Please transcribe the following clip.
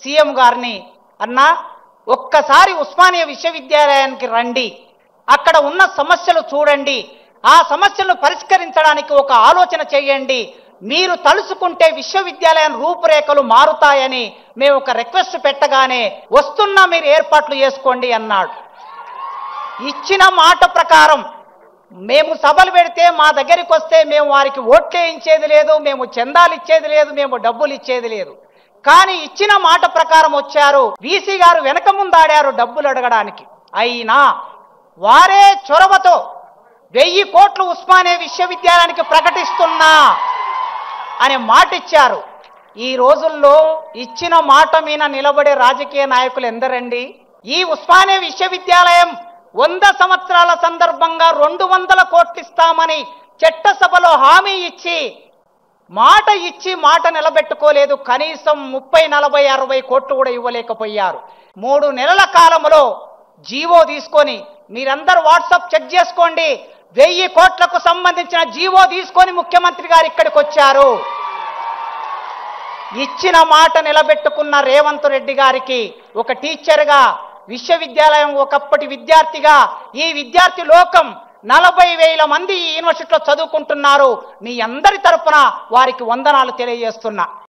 CM గారిని, అన్నా ఒక్కసారి ఉస్మానియా విశ్వవిద్యాలయానికి రండి, అక్కడ ఉన్న సమస్యలు చూడండి, ఆ సమస్యలను పరిష్కరించడానికి ఒక ఆలోచన చేయండి, మీరు తలుసుకుంటే విశ్వవిద్యాలయం రూపురేఖలు మారుతాయని మేము ఒక రిక్వెస్ట్ పెట్టగానే వస్తున్నా మీరు ఏర్పాట్లు చేసుకోండి అన్నాడు. ఇచ్చిన మాట ప్రకారం మేము సభలు పెడితే మా దగ్గరికి వస్తే మేము వారికి ఓట్లేయించేది లేదు, మేము చందాలు ఇచ్చేది లేదు, మేము డబ్బులు ఇచ్చేది లేదు. కానీ ఇచ్చిన మాట ప్రకారం వచ్చారు. వీసీ గారు వెనక ముందాడారు డబ్బులు అడగడానికి. అయినా వారే చొరవతో 1000 కోట్లు ఉస్మానియా విశ్వవిద్యాలయానికి ప్రకటిస్తున్నా అనే మాట ఇచ్చారు. ఈ రోజుల్లో ఇచ్చిన మాట మీద నిలబడే రాజకీయ నాయకులు ఎందరండి? ఈ ఉస్మానియా విశ్వవిద్యాలయం 100 సంవత్సరాల సందర్భంగా 200 కోట్లు ఇస్తామని చట్టసభలో హామీ ఇచ్చి మాట నిలబెట్టుకోలేదు. కనీసం 30, 40, 60 కోట్లు కూడా ఇవ్వలేకపోయారు. 3 నెలల కాలంలో జీవో తీసుకొని, మీరందరూ వాట్సాప్ చెక్ చేసుకోండి, 1000 కోట్లకు సంబంధించిన జీవో తీసుకొని ముఖ్యమంత్రి గారు ఇక్కడికి వచ్చారు. ఇచ్చిన మాట నిలబెట్టుకున్న రేవంత్ రెడ్డి గారికి ఒక టీచర్గా, విశ్వవిద్యాలయం ఒకప్పటి విద్యార్థిగా, ఈ విద్యార్థి లోకం 40,000 మంది ఈ యూనివర్సిటీలో చదువుకుంటున్నారు. మీ అందరి తరపున వారికి వందనాలు తెలియజేస్తున్నా.